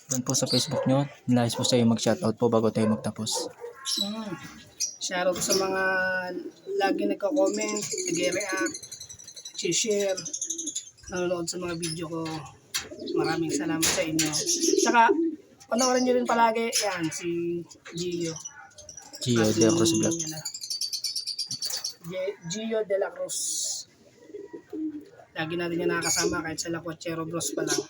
Doon po sa Facebook nyo, nais po sa iyo mag-shoutout po bago tayo magtapos. Shoutout sa mga lagi nagko-comment, nag-react, share, nanonood sa mga video ko. Maraming salamat sa inyo. Tsaka, panoorin nyo rin palagi yan, si Gio. Gio de la Cruz Vlog. Gio de la Cruz. Lagi natin yan nakakasama kahit sa Lakwachero Bros pa lang.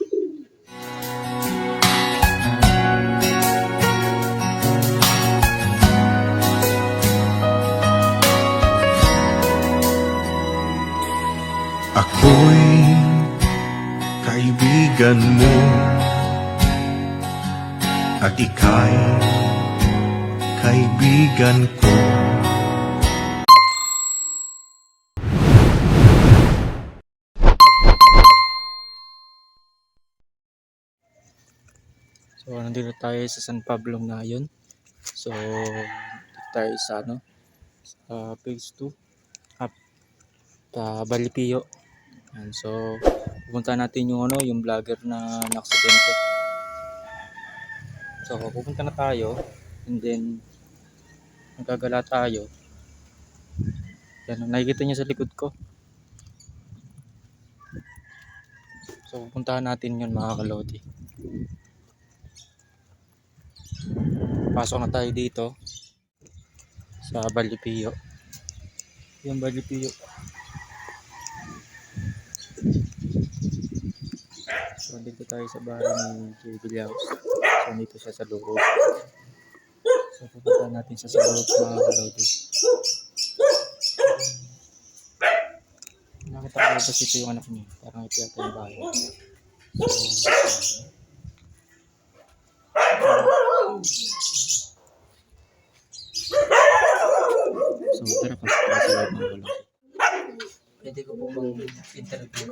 Ako'y kaibigan mo at ika'y kaibigan ko. So, nandito tayo sa San Pablo ngayon. So, dito tayo sa sa phase 2 up sa Balipio. And so, pupunta natin yung yung vlogger na naksidente. So, pupunta na tayo and then magagala tayo. Yan, nakikita niyo sa likod ko. So, pupuntahan natin yun mga kalodi. Pasok na tayo dito sa Balipio. Yung Balipio. So, dito tayo sa bahay ni J. Villaus. So, dito siya sa loob. So, pupunta natin siya sa loob mga kalodi. Nakita ko ba ito yung anak niya? Parang ito yata yung bahay. So, tara pasok tayo sa loob mga kalodi. Pwede ko po bang interview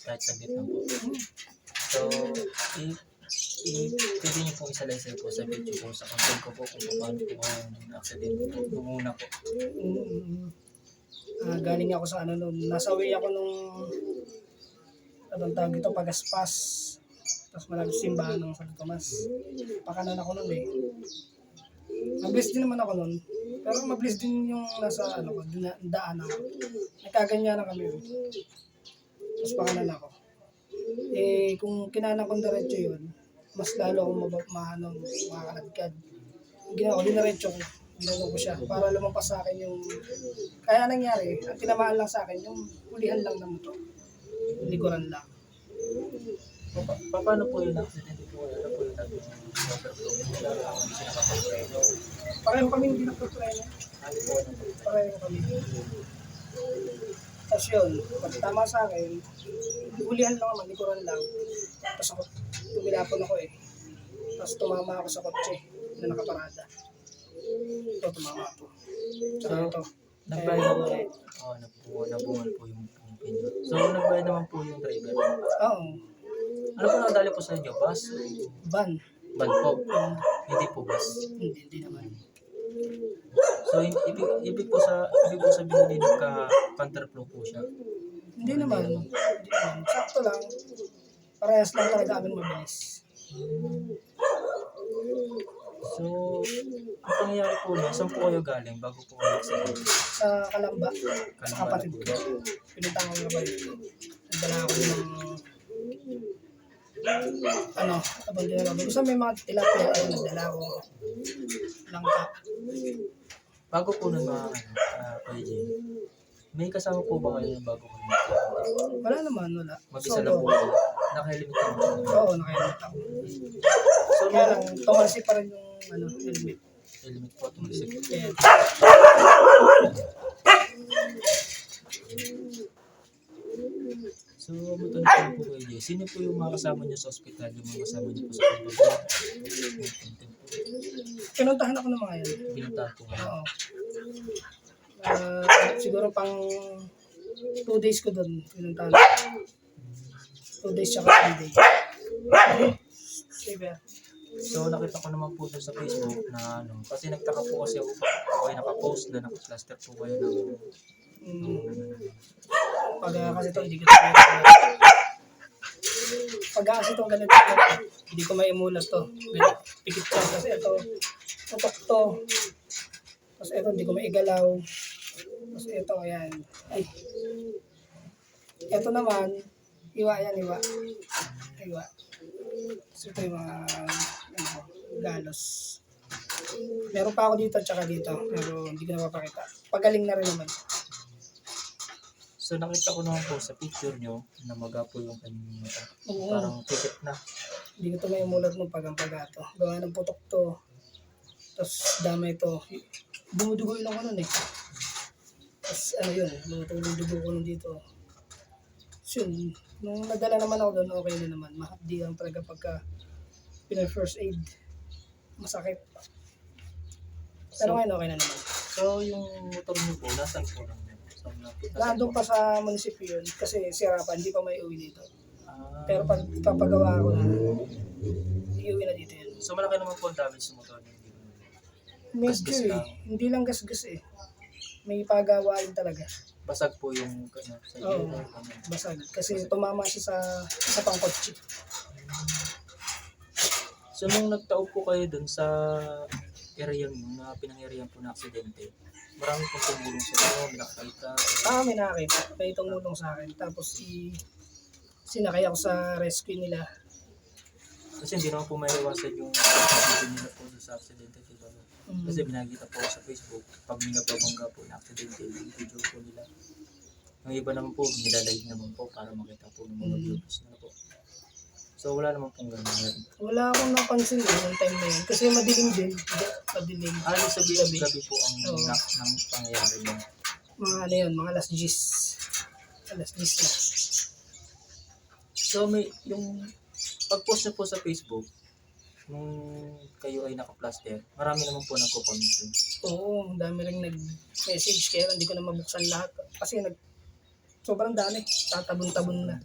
kahit saglit lang po. So, pwede niyo pong isalaysay po sa video ko, sa content ko po kung paano po ang accident ko. Lumuna po. Galing ako sa noon. Nasa way ako nung anong tawag ito, Pagaspas. Tapos malapit simbahan ng San Tomas. Pakanan ako nun eh. Mabilis din naman ako nun. Pero mabilis din yung nasa daan ako. Nagkaganya na kami. Tapos pakanan ako. Eh, kung kinanan kong diretso yun, mas lalo akong makakalagkad. Ginawa ko, dinaretso ko. Ginagawa ko siya para lumampas sa akin yung... Kaya nangyari, ang tinamaan lang sa akin, yung hulihan lang ng motor. Likuran lang. Paano po yung accident po? Ano po yung Pareho kami hindi nagpapreno. Pareho kami. Tapos yun, pag tama sa akin, hulihan lang naman, likuran lang. Tapos ako, tumilapon ako eh. Tapos tumama ako sa kotse na nakaparada. Ito, tumama ako. Tsaka ito. Nagbayad naman po. Nabungan po yung pinyo. So, nagbayad naman po yung driver. Oo. Ano po nakadali po sa inyo? Bus? Van. Van po? Hindi po bus. Hindi naman. So, ibig po sabihin din nagka-counterflow po siya? Hindi naman. Sakto lang. Parehas lang talaga kami mabilis. So, ang pangyayari po na, saan po kayo galing bago po kayo accident? Sa Kalamba, sa kapatid ko. Pinunta ko ng kapatid ko. Nagdala ako ng abang din ako. Gusto may mga tilapia ay nagdala ko. Langka. Bago po na PJ, may kasama po ba kayo bago kayo? Wala naman, wala. Mag-isa lang po kayo? Naka-helmet ka mo? Oo, naka-helmet ako. So, kaya lang, tumalsi pa rin yung helmet. Helmet po, tumisip. Kaya, So, matanong po kayo, sino po yung mga kasama niyo sa ospital, yung mga kasama niyo po sa pagbabago? pinuntahan ako ng mga yan. Pinuntahan po kayo. Oo. Siguro pang 2 days ko doon. Pinuntahan. 2 days tsaka 3 days. Sige. So, nakita ko naman po doon sa Facebook na kasi nagtaka po kasi ako kayo nakapost na naka-cluster po kayo ng Pag kasi ito, hindi ko tayo. pag kasi itong ganito, hindi ko maimulat to. Pikit siya kasi ito, tutok to. Tapos ito, hindi ko maigalaw. Tapos ito, ayan. Ay. Ito naman, iwa yan, iwa. Iwa. So ito yung mga galos. Meron pa ako dito tsaka dito, pero hindi ko na mapakita. Pagaling na rin naman. So nakita ko naman po sa picture nyo na magapo yung kanyang mata. Oo. Parang pikit na. Hindi ko ito may mulat ng pagampaga to. Gawa ng putok to. Tapos damay to. Dumudugo yun ako nun eh. Tapos ano yun, lumutulong dugo ko nun dito. So yun, nung nadala naman ako doon, okay na naman. Mahapdi lang talaga pagka first aid. Masakit. Pero ngayon okay na naman. So yung motor nyo po, nasan po lang? Nandun pa sa munisipyo yun kasi sira pa, hindi pa may uwi dito. Ah, Pero pag ipapagawa ko na, iuwi na dito yun. so malaki naman po ang damage sa motor nyo. Medyo Gasgas eh, lang. hindi lang gasgas eh. May pagawain talaga. Basag po yung sa Oo, iyo. basag. Kasi tumama siya sa pangkotse. So nung nagtaob po kayo dun sa area nyo na pinang-area po na aksidente, marami pong tumulong sa inyo, nakakita. May nakakita. May tumulong sa akin. Tapos sinakay ako sa rescue nila. Kasi hindi naman po maiwasan yung aksidente nila po dun sa aksidente. Diba? Mm. Kasi binagita po sa Facebook, pag may nababangga po na aksidente, yung video po nila. Yung iba naman po, nilalive naman po para makita po ng mga viewers na po. So wala naman pong gano'n. Wala akong napansin yung time na yun. Kasi madilim din. Madilim. Ano sabihin, gabi po ang Oo. ng pangyayari niya. Mga ano yun, mga alas 10. Alas 10 na. So may yung pag-post niyo po sa Facebook, nung kayo ay naka-plaster, marami naman po nagko-comment dun. Oo, ang dami rin nag-message. Kaya hindi ko na mabuksan lahat. Kasi sobrang dami. Tatabon-tabon na.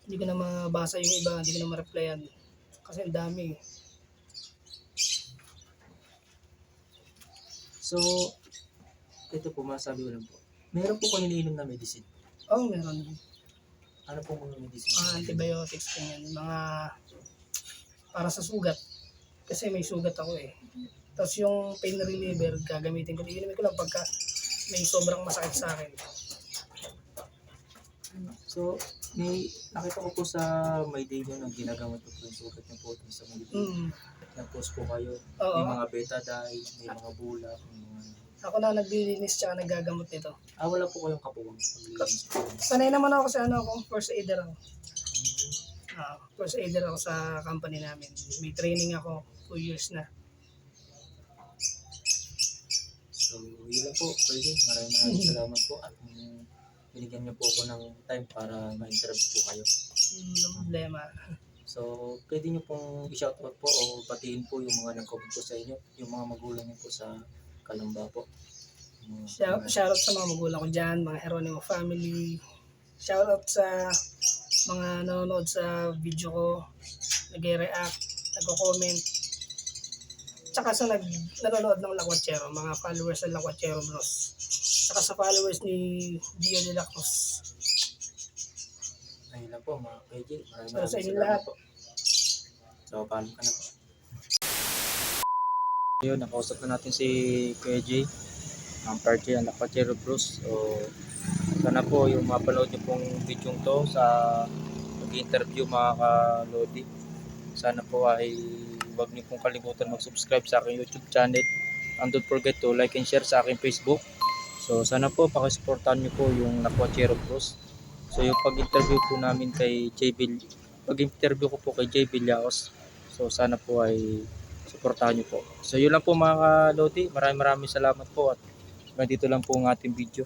Hindi ko na mabasa yung iba, hindi ko na ma-replyan. Kasi ang dami. So, ito po, masabi ko lang po. Meron po kayo iniinom na medicine. Oo, meron. Ano po mga medicine? Mga antibiotics ganyan. Mga para sa sugat. Kasi may sugat ako eh. Tapos yung pain reliever, gagamitin ko. Iinumin ko lang pagka may sobrang masakit sa akin. So, may nakita ko po sa My Day nyo na ginagamit ko po yung sugat niyo po dun sa mga nag-post po kayo. Oo. May mga betadine, may mga bulak, may mga... Ako na naglilinis tsaka nagagamot nito. wala po kayong kapuwang paglilinis po. Sanay naman ako sa first aider ako. First aider ako sa company namin. May training ako, 2 years na. So, yun lang po. Pwede. Maraming salamat po. At binigyan niyo po ako ng time para ma-interview po kayo. Yung problema. So, pwede niyo pong i-shoutout po o batiin po yung mga nag-comment po sa inyo, yung mga magulang niyo po sa Kalamba po. Shoutout sa mga magulang ko dyan, mga Heronimo family. Shoutout sa mga nanonood sa video ko, nag-react, nag-comment. Tsaka sa nanonood ng Lakwachero, mga followers ng Lakwachero Bros. Tsaka sa followers ni Dio de la Cruz. Ayun lang po mga KJ. So, sa inyo salamat lahat. po. So, paano ka na po? Ayun, nakausap na natin si KJ, ang party ng Lakwachero Bros. So, sana po yung mapanood niyo pong video to sa pag-interview mga ka-Lodi. Sana po ay huwag niyo pong kalimutan mag-subscribe sa aking YouTube channel. And don't forget to like and share sa aking Facebook. So sana po pakisuportahan niyo po yung Lakwachero Bros. So yung pag-interview po namin kay pag-interview ko po kay Jay Villaos. So sana po ay suportahan niyo po. So yun lang po mga ka-Lodi. Maraming salamat po at dito lang po ang ating video.